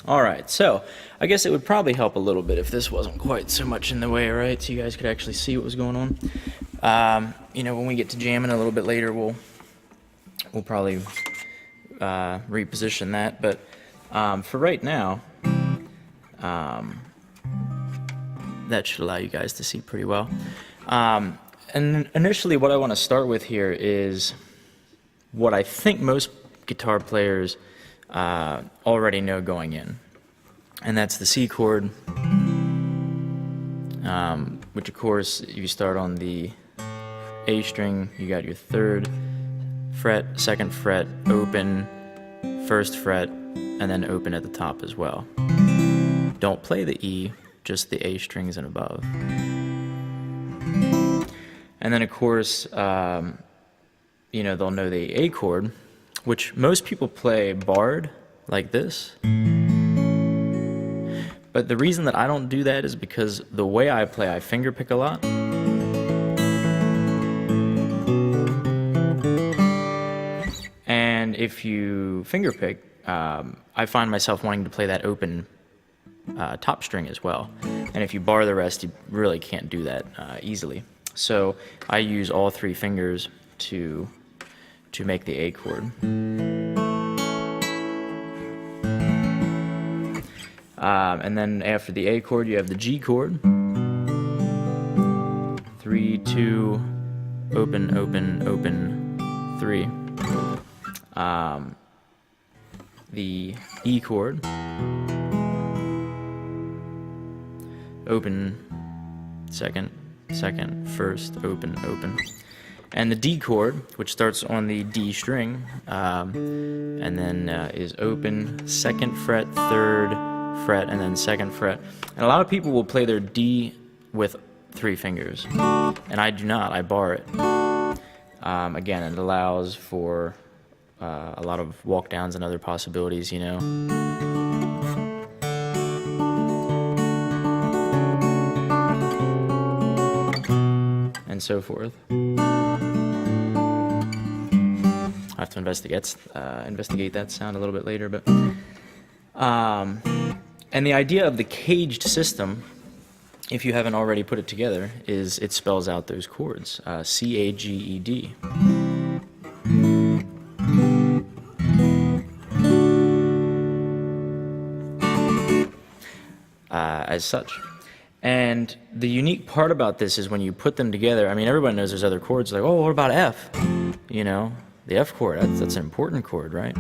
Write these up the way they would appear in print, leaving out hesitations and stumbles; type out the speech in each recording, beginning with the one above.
All right, so I guess it would probably help a little bit if this wasn't quite so much in the way, right? So you guys could actually see what was going on. When we get to jamming a little bit later, we'll probably reposition that. But for right now, that should allow you guys to see pretty well. And initially, what I want to start with here is what I think most guitar players already know going in, and that's the C chord, which of course, if you start on the A string, you got your 3rd fret, 2nd fret, open, 1st fret, and then open at the top as well. Don't play the E, just the A strings and above. And then of course, they'll know the A chord, which most people play barred like this. But the reason that I don't do that is because the way I play, I finger pick a lot. And if you finger pick, I find myself wanting to play that open top string as well. And if you bar the rest, you really can't do that easily. So I use all 3 fingers to make the A chord. And then after the A chord, you have the G chord. 3, 2, open, open, open, 3. The E chord. Open, 2nd, 2nd, 1st, open, open. And the D chord, which starts on the D string, and then is open, 2nd fret, 3rd fret, and then 2nd fret. And a lot of people will play their D with 3 fingers, and I do not. I bar it. Again, it allows for a lot of walk downs and other possibilities, and so forth. I have to investigate that sound a little bit later, but and the idea of the caged system, if you haven't already put it together, is it spells out those chords, CAGED. As such. And the unique part about this is when you put them together, I mean, everybody knows there's other chords, like, oh, what about F? The F chord, that's an important chord, right?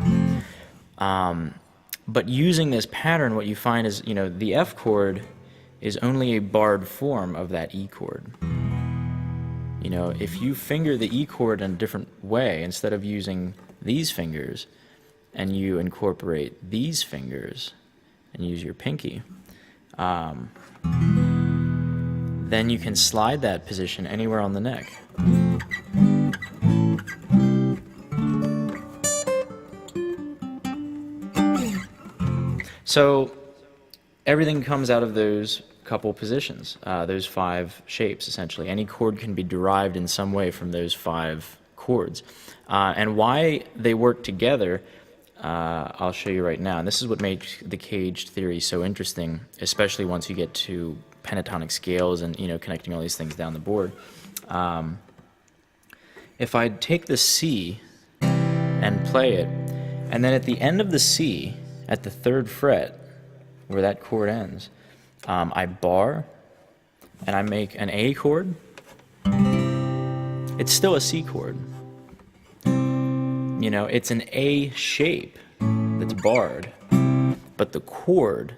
But using this pattern, what you find is, the F chord is only a barred form of that E chord. If you finger the E chord in a different way, instead of using these fingers, and you incorporate these fingers and use your pinky, then you can slide that position anywhere on the neck. So everything comes out of those couple positions, those 5 shapes, essentially. Any chord can be derived in some way from those 5 chords. And why they work together, I'll show you right now. And this is what makes the caged theory so interesting, especially once you get to pentatonic scales and, connecting all these things down the board. If I take the C and play it, and then at the end of the C, at the 3rd fret, where that chord ends, I bar, and I make an A chord. It's still a C chord. It's an A shape that's barred, but the chord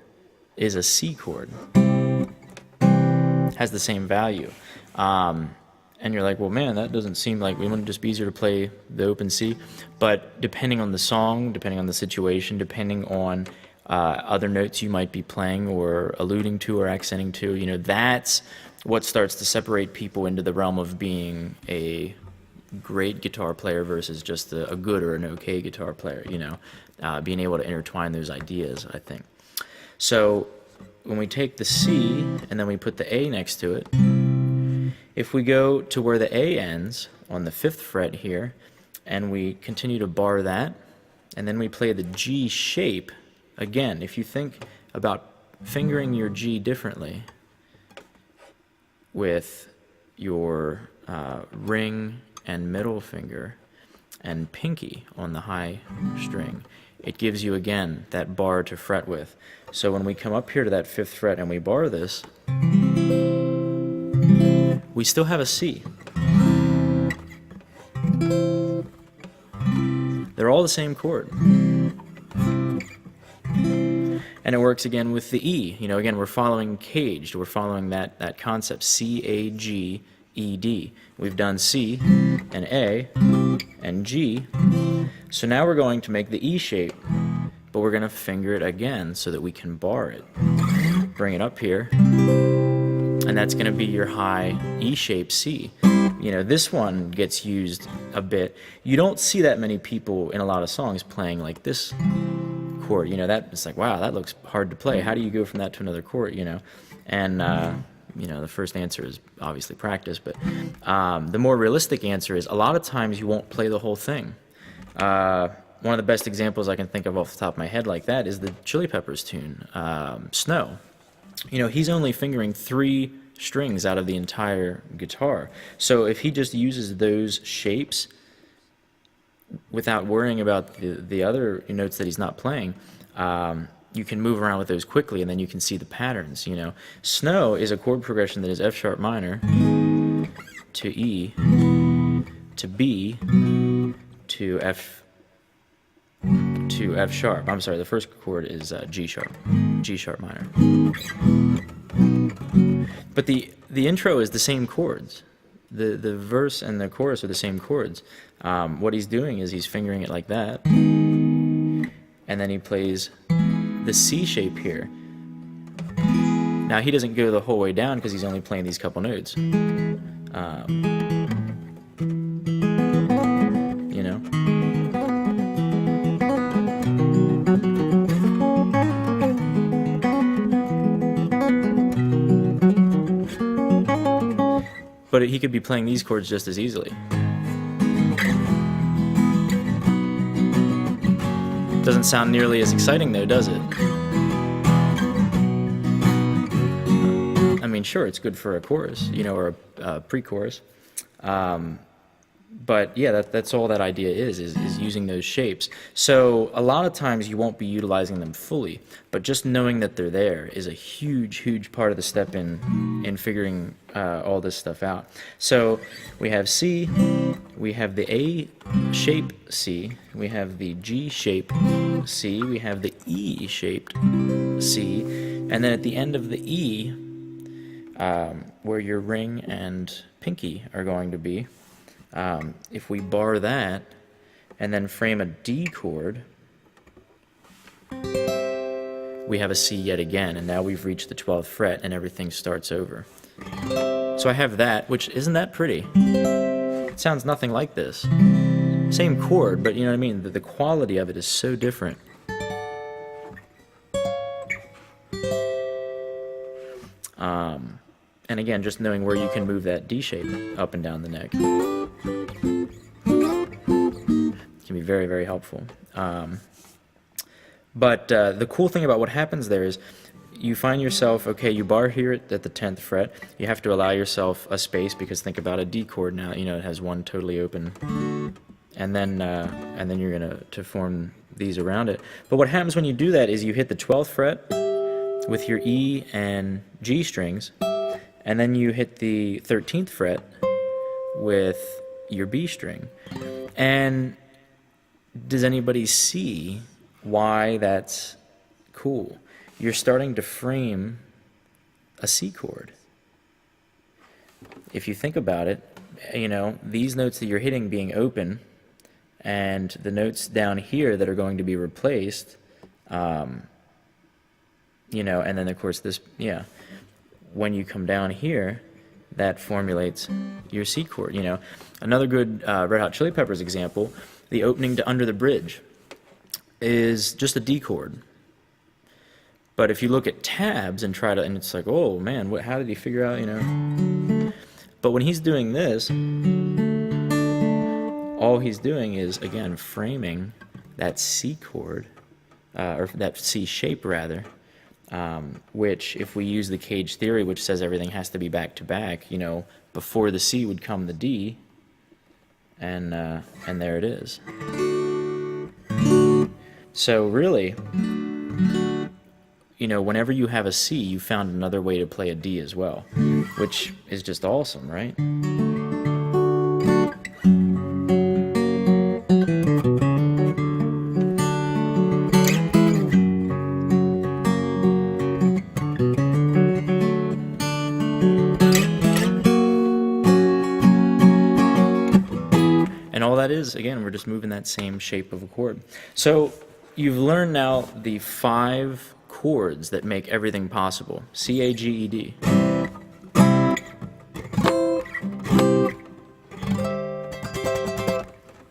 is a C chord. Has the same value. And you're like, well, man, that doesn't seem like, wouldn't it just be easier to play the open C? But depending on the song, depending on the situation, depending on other notes you might be playing or alluding to or accenting to, that's what starts to separate people into the realm of being a great guitar player versus just a good or an okay guitar player, being able to intertwine those ideas, I think. So when we take the C and then we put the A next to it, if we go to where the A ends on the 5th fret here, and we continue to bar that, and then we play the G shape Again, if you think about fingering your G differently with your ring and middle finger and pinky on the high string, it gives you, again, that bar to fret with. So when we come up here to that 5th fret and we bar this, we still have a C. They're all the same chord. And it works again with the E. You know, again, we're following CAGED. We're following that concept, C-A-G-E-D. We've done C and A and G. So now we're going to make the E shape, but we're going to finger it again so that we can bar it. Bring it up here, and that's going to be your high E shape C. You know, this one gets used a bit. You don't see that many people in a lot of songs playing like this chord. You know, that it's like, wow, that looks hard to play. How do you go from that to another chord, you know? And, you know, the first answer is obviously practice, but the more realistic answer is a lot of times you won't play the whole thing. One of the best examples I can think of off the top of my head like that is the Chili Peppers tune, Snow. You know, he's only fingering 3 strings out of the entire guitar. So if he just uses those shapes without worrying about the other notes that he's not playing, you can move around with those quickly, and then you can see the patterns, you know. Snow is a chord progression that is F sharp minor to E to B to F sharp. I'm sorry, the first chord is G sharp minor. But the intro is the same chords. The verse and the chorus are the same chords. What he's doing is he's fingering it like that, and then he plays the C shape here. Now he doesn't go the whole way down because he's only playing these couple notes. You know? But he could be playing these chords just as easily. Doesn't sound nearly as exciting though, does it? I mean, sure, it's good for a chorus, you know, or a pre-chorus. But yeah, that's all that idea is using those shapes. So a lot of times you won't be utilizing them fully, but just knowing that they're there is a huge part of the step in figuring all this stuff out. So we have C, we have the A shape C, we have the G shape C, we have the E shaped C, and then at the end of the E, where your ring and pinky are going to be, if we bar that and then frame a D chord, we have a C yet again, and now we've reached the 12th fret and everything starts over. So I have that, which isn't that pretty? It sounds nothing like this. Same chord, but you know what I mean? The quality of it is so different. And again, just knowing where you can move that D shape up and down the neck can be very helpful. But the cool thing about what happens there is you find yourself, okay, you bar here at the 10th fret. You have to allow yourself a space, because think about a D chord now. You know, it has one totally open, and then you're to form these around it. But what happens when you do that is you hit the 12th fret with your E and G strings, and then you hit the 13th fret with your B string. And does anybody see why that's cool? You're starting to frame a C chord. If you think about it, you know, these notes that you're hitting being open, and the notes down here that are going to be replaced, you know, and then of course this, yeah, when you come down here, that formulates your C chord, you know. Another good Red Hot Chili Peppers example, the opening to Under the Bridge is just a D chord. But if you look at tabs and try to, and it's like, oh man, how did he figure out, you know? But when he's doing this, all he's doing is, again, framing that C chord or that C shape rather, which if we use the CAGED theory, which says everything has to be back to back, you know, before the C would come the D, and there it is. So really, you know, whenever you have a C, you found another way to play a D as well, which is just awesome, right? And all that is, again, we're just moving that same shape of a chord. So you've learned now the 5 chords that make everything possible. C, A, G, E, D.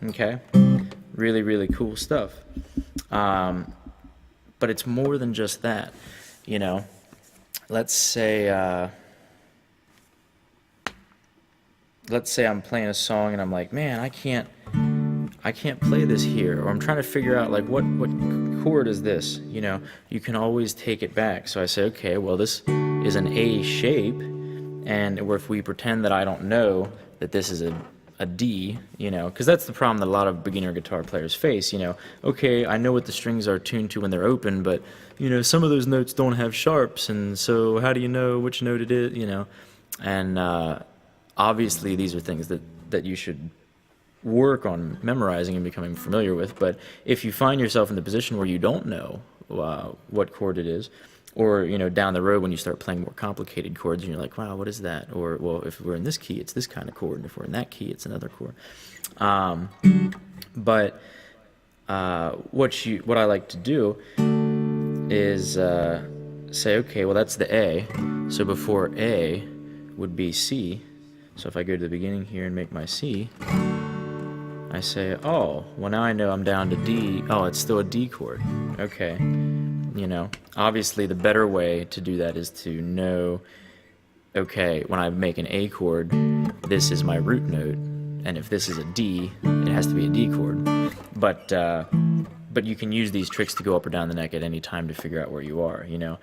Okay? Really, really cool stuff. But it's more than just that, you know. Let's say I'm playing a song and I'm like, man, I can't play this here, or I'm trying to figure out like what chord is this, you know. You can always take it back. So I say, okay, well, this is an A shape, and if we pretend that I don't know that this is a D, you know, because that's the problem that a lot of beginner guitar players face, you know. Okay, I know what the strings are tuned to when they're open, but you know, some of those notes don't have sharps, and so how do you know which note it is, you know? And obviously these are things that you should work on memorizing and becoming familiar with. But if you find yourself in the position where you don't know what chord it is, or you know, down the road when you start playing more complicated chords and you're like, wow, what is that? Or, well, if we're in this key, it's this kind of chord, and if we're in that key, it's another chord. But what I like to do is say, okay, well, that's the A, so before A would be C. So if I go to the beginning here and make my C, I say, oh, well, now I know I'm down to D. Oh, it's still a D chord. Okay. You know, obviously the better way to do that is to know, okay, when I make an A chord, this is my root note, and if this is a D, it has to be a D chord. But you can use these tricks to go up or down the neck at any time to figure out where you are, you know.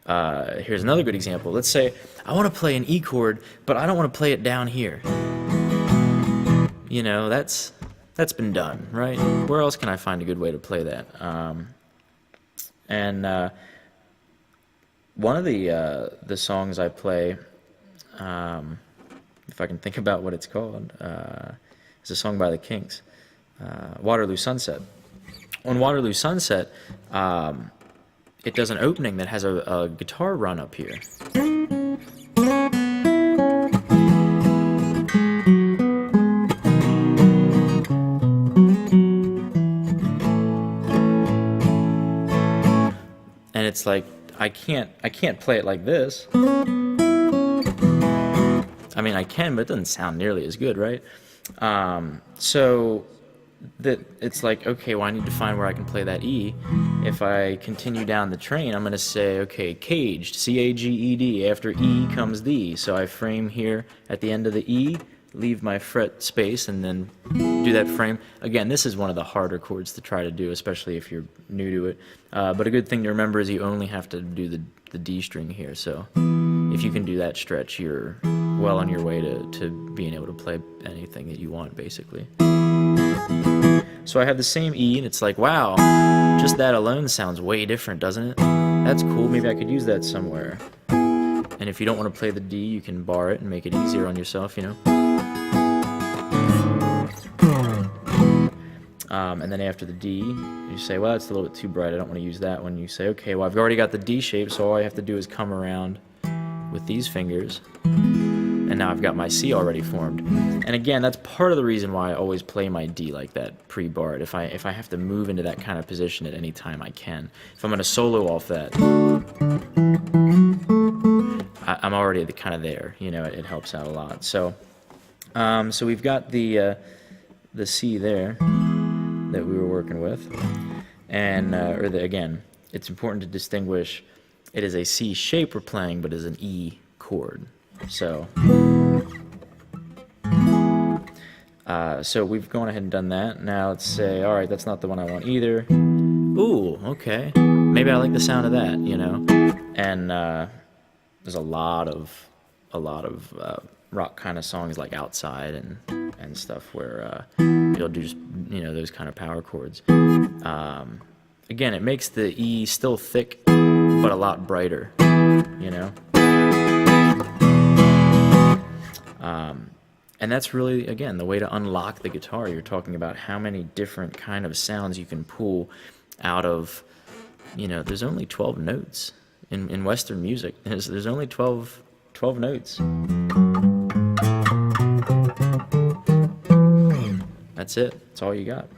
Here's another good example. Let's say I want to play an E chord, but I don't want to play it down here. You know, that's been done, right? Where else can I find a good way to play that? One of the songs I play, if I can think about what it's called, is a song by the Kinks, Waterloo Sunset. On Waterloo Sunset, it does an opening that has a guitar run up here. And it's like, I can't play it like this. I mean, I can, but it doesn't sound nearly as good, right? So that it's like, okay, well, I need to find where I can play that E. If I continue down the train, I'm going to say, okay, CAGED, C-A-G-E-D, after E comes D. So I frame here at the end of the E, leave my fret space, and then do that frame. Again, this is one of the harder chords to try to do, especially if you're new to it. But a good thing to remember is you only have to do the D string here. So if you can do that stretch, you're well on your way to being able to play anything that you want, basically. So I have the same E, and it's like, wow, just that alone sounds way different, doesn't it? That's cool, maybe I could use that somewhere. And if you don't want to play the D, you can bar it and make it easier on yourself, you know? And then after the D, you say, well, that's a little bit too bright, I don't want to use that one. You say, okay, well, I've already got the D shape, so all I have to do is come around with these fingers, and now I've got my C already formed. And again, that's part of the reason why I always play my D like that, pre-barred. If I have to move into that kind of position at any time, I can. If I'm going to solo off that, I'm already kind of there, you know, it helps out a lot. So so we've got the C there that we were working with, and again, it's important to distinguish. It is a C shape we're playing, but is an E chord. So so we've gone ahead and done that. Now let's say, all right, that's not the one I want either. ooh, okay, maybe I like the sound of that, you know. And there's a lot of rock kind of songs like Outside and stuff where you'll do just, you know, those kind of power chords. Again, it makes the E still thick, but a lot brighter, you know. And that's really, again, the way to unlock the guitar. You're talking about how many different kind of sounds you can pull out of, you know, there's only 12 notes in Western music. There's only 12 notes. That's it. That's all you got.